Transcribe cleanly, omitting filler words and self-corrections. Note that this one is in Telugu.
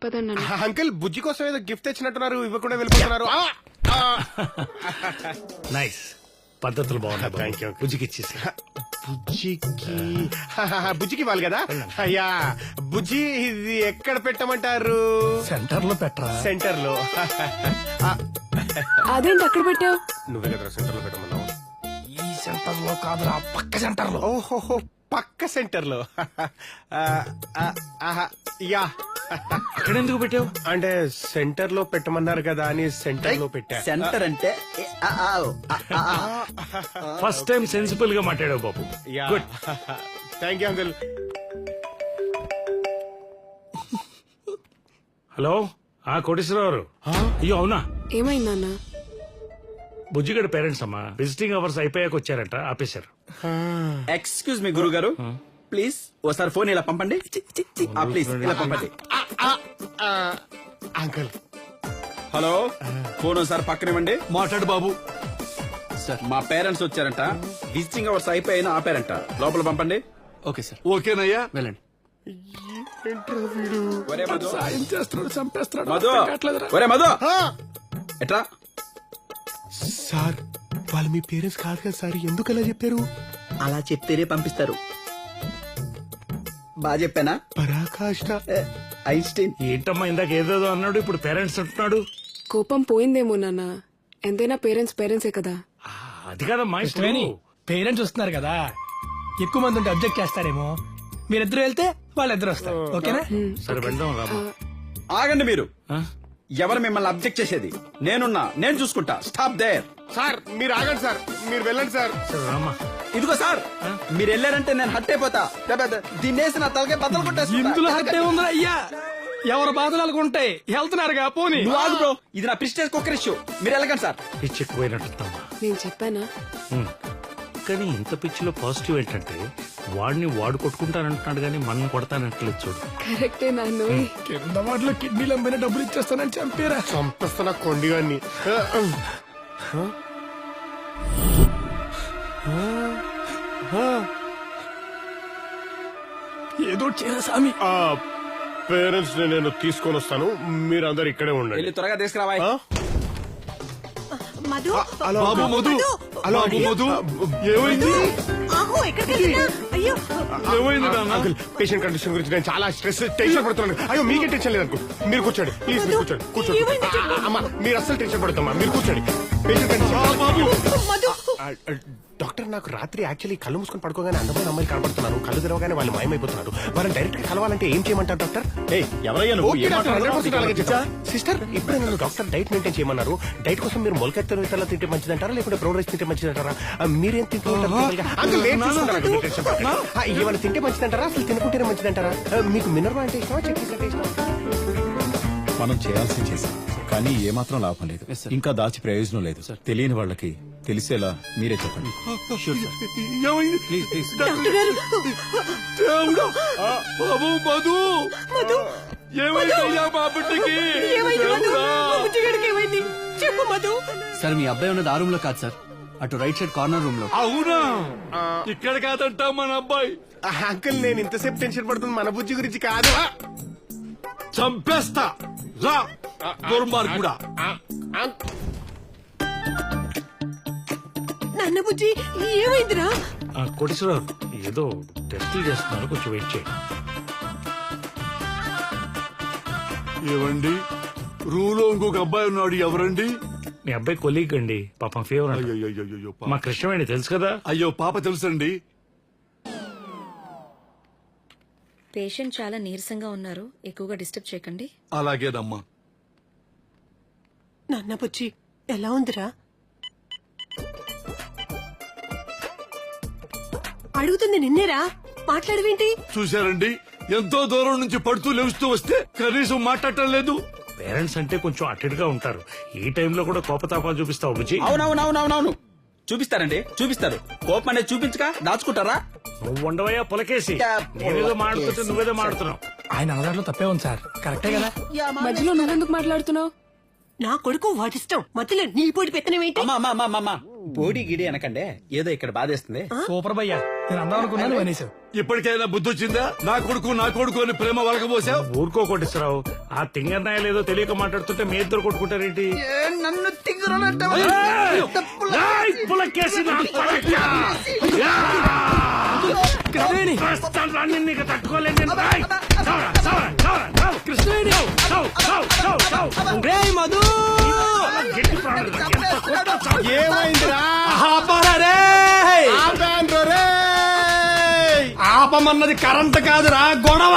పదండి నాన్న. అంకుల్ బుజ్జి కోసం ఏదో గిఫ్ట్ తెచ్చినట్టున్నారు, ఇవ్వకుండా వెళ్ళిపోతున్నారు. నైస్, పద్ధతులు బాగున్నాయి. Thank you. బుజ్జికి ఇచ్చేసి. బుజ్జికి బుజ్జికి ఇవ్వాలి కదా. అయ్యా బుజ్జి ఇది ఎక్కడ పెట్టమంటారు? సెంటర్ లో పెట్టరా? సెంటర్ లో. అదేంటి అక్కడ పెట్టావు? నువ్వే కదా సెంటర్ లో పెట్టమన్నావు. ఈ సెంటర్ లో కాదురా, పక్క సెంటర్ లో. ఓహో పక్క సెంటర్ లో. యా అక్కడ ఎందుకు పెట్టావు? అంటే సెంటర్ లో పెట్టమన్నారు కదా అని సెంటర్ లో పెట్టా. సెంటర్ అంటే ఫస్ట్ టైం సెన్సిబుల్ గా మాట్లాడావు బాబు. Yeah good. Thank you uncle. Hello, Koteswara Rao. అయ్యో అవునా? ఏమైంది నాన్న? బుజ్జిగడ పేరెంట్స్ అమ్మా విజిటింగ్ అవర్స్ అయిపోయాక వచ్చారంట, ఆపేశారు. ఎక్స్క్యూజ్ మీ గురువు గారు, ప్లీజ్ ఓసారి ఫోన్ ఇలా పంపండి. ప్లీజ్ ఇలా పంపండి. అంకుల్ హలో, ఫోన్ ఒకసారి పక్కనివ్వండి. మాట్లాడు బాబు. సార్ మా పేరెంట్స్ వచ్చారంట, విజిటింగ్ అవర్స్ అయిపోయినా ఆపారంట, లోపల పంపండి. ఓకే సార్, ఓకేనయ్యా, వెళ్ళండి. ఒరే మధు, సాయం చేస్తున్నాడు, చంపేస్తున్నాడు. మధు, అర్థం కావట్లేదురా. ఒరే మధు, ఎట్రా? సార్ వాళ్ళు మీ పేరెంట్స్ కాదు కదా సార్, ఎందుకు అలా చెప్పారు? అలా చెప్తేనే పంపిస్తారు. బాగా చెప్పానా? పరాకాష్ట. ఐన్స్టీన్. ఏంటమ్మా ఇందాక ఏదేదో అన్నాడు, ఇప్పుడు పేరెంట్స్ అంటున్నాడు. కోపం పోయిందేమో నాన్న. ఎంతైనా పేరెంట్సే కదా. అది కాదమ్మా, ఇప్పుడు పేరెంట్స్ వస్తున్నారు కదా, ఎక్కువ మంది ఉంటే అబ్జెక్ట్ చేస్తారేమో. మీరిద్దరు వెళ్తే వాళ్ళిద్దరు వస్తారు. ఓకేనా? సరే వెళ్దాం రామా. ఆగండి మీరు. ఆ? ఎవరు మిమ్మల్ని అబ్జెక్ట్ చేసేది? నేనున్నా, నేను చూసుకుంటా. Stop there. సార్ మీరు ఆగండి సార్, మీరు వెళ్ళండి సార్. సరే రామా. ఇదిగో సార్, మీరు వెళ్ళారంటే నేను హట్ అయిపోతా. దీన్నేసి నా తలకే బద్దలు ఇందులో హత్య కొట్టేస్తా. ఉందిరా అయ్యా, ఎవరి బాధలు ఉంటాయి. వెళ్తున్నారుగా, పోనీ. నువ్వు ఆగు బ్రో, ఇది నా ప్రిస్టేజ్ కుక్కర్ ఇష్యూ. మీరు వెళ్ళకండి సార్. పిచ్చి ఎక్కువైనట్టుమ్మా. నేను చెప్పానా? కానీ ఇంత పిచ్చిలో పాజిటివ్ ఏంటంటే వాడిని వాడు కొట్టుకుంటానంటున్నాడు కానీ మనం కొడతానంటలేదు చూడు. కరెక్టే నాన్న. కింద వాటిలో కిడ్నీలు అమ్మిన డబ్బులు ఇచ్చేస్తానని చంపారా. చంపేస్తున్నా కొండిగాన్ని. ఏదో చేయ స్వామి. పేరెంట్స్ నేను తీసుకొని వస్తాను, మీరు అందరు ఇక్కడే ఉండండి. వెళ్ళి త్వరగా తీసుకురావా. మధు, హలో బాబు మధు, హలో బాబు మధు, ఏమైంది? ఆగు, ఎక్కడికి వెళ్తున్నా? అయ్యో, ఏమైంది నాన్న? అంకుల్ పేషెంట్ కండిషన్ గురించి నేను చాలా స్ట్రెస్ టెన్షన్ పడుతున్నాను. అయ్యో మీకే టెన్షన్ లేదు అంకుల్, మీరు కూర్చోండి ప్లీజ్. మీరు కూర్చోండి కూర్చోండి. ఏమైంది చెప్పు. అమ్మా మీరు అస్సలు టెన్షన్ పడుతుమ్మా, మీరు కూర్చోండి. Patient condition. మధు, డాక్టర్ నాకు రాత్రి యాక్చువల్లీ కళ్ళు మూసుకొని పడుకోగానే అందమైన అమ్మాయిలు కనబడుతున్నారు, కళ్ళు తెరవగానే వాళ్ళు మాయమైపోతున్నారు. వాళ్ళని డైరెక్ట్ గా కలవాలంటే ఏం చేయమంటారు డాక్టర్? సిస్టర్ ఇప్పుడే నన్ను డాక్టర్ డైట్ మెయింటైన్ చేయమన్నారు. డైట్ కోసం మీరు మొలకెత్తిన విత్తనాలు తింటే మంచిదంటారా లేకుంటే బ్రౌన్ రైస్ తింటే మంచిదంటారా? మీరేం తింటుంటారు? ఏమైనా తింటే మంచిదంటారా అసలు తినకుంటేనే మంచిదంటారా? మీకు మినరల్ అంటే ఇష్టమా చట్నీ అంటే ఇష్టమా? మనం చేయాల్సింది చేసాం, కానీ ఏమాత్రం లాభం లేదు. ఇంకా దాచి ప్రయోజనం లేదు. తెలియని వాళ్ళకి తెలిసేలా మీరే చెప్పండి. డాక్టర్ గారు, దేవుడా, బాబు మధు, మధు, ఏమైందయ్యా మా బిడ్డకి? ఏమైంది మధు? మా బుజ్జిగాడికి ఏమైంది? చెప్పు మధు. సార్ మీ అబ్బాయి ఉన్నది ఆ రూమ్ లో కాదు సార్, అటు రైట్ సైడ్ కార్నర్ రూమ్ లో. అవునా? ఇక్కడ కాదంట మన అబ్బాయి. అంకుల్ నేను ఇంతసేపు టెన్షన్ పడుతుంది మన బుజ్జి గురించి కాదు. చంపేస్తా రా దుర్మార్గుడా. నాన్న బుజ్జి, ఏమైందిరా? కోటేశ్వరరావు ఏదో టెస్టులు చేస్తున్నారు, కొంచెం వెయిట్ చేయండి. ఏవండి, రూలో ఇంకొక అబ్బాయి ఉన్నాడు, ఎవరండి? మీ అబ్బాయి కొలీగ్ అండి, పాపం ఫీవర్ అంట. అయ్యో మా కృష్ణవేణి తెలుసు కదా. అయ్యో పాప తెలుసండి. పేషెంట్ చాలా నీరసంగా ఉన్నారు, ఎక్కువగా డిస్టర్బ్ చేయకండి. అలాగేనమ్మా. నాన్న బుజ్జి ఎలా ఉందిరా? అడుగుతుంది నిన్నేరా, మాట్లాడవేంటి? చూశారండి, ఎంతో దూరం నుంచి పడుతూ లేస్తూ వస్తే కనీసం మాట్లాడటం లేదు. పేరెంట్స్ అంటే కొంచెం అటెడ్గా ఉంటారు. ఈ టైంలో కూడా కోపతాపాలు చూపిస్తావు బుజ్జి. అవునవునవునవునవును, చూపిస్తారండి, చూపిస్తారు. కోపం అనేది చూపించక దాచుకుంటారా? నువ్వు ఉండవయ్యా పొలకేసి. నేనేదో మాడుతుంటే నువ్వేదో మాడుతున్నావు. ఆయన అన్నదాంట్లో తప్పే ఉంది సార్, కరెక్టే కదా. మధ్యలో నువ్వెందుకు మాట్లాడుతున్నావు? నా కొడుకు వాటిష్టం, మధ్యలో నీ పొడి పెత్తనమేంటి? అమ్మా బోడి గిడి అనకండే ఏదో ఇక్కడ బాధేస్తుంది. సూపర్ భయ్యా, నేను అందరం అనుకున్నాను అనేసావు. ఇప్పటికైనా బుద్ధి వచ్చిందా? నా కొడుకు అని ప్రేమ వలకపోసావు. ఊరుకో కోటేశ్వరరావు, ఆ తింగర్నాయలు ఏదో తెలియక మాట్లాడుతుంటే మీ ఇద్దరు కొట్టుకుంటారేంటి? నన్ను ఏయ్, పులకేసి నా కొడుకా! ప్రస్తుతాన్ని నీకు తట్టుకోలేదు నేను. ఏయ్, చావరా, చావరా, చావరా, చావు. చావు, చావు, చావు, చావు. మధు గట్టి ప్రాణులు, ఎంత కొట్టా చావు. ఏమైందిరా? ఆపమన్నది కరెంట్ కాదురా, గొడవ.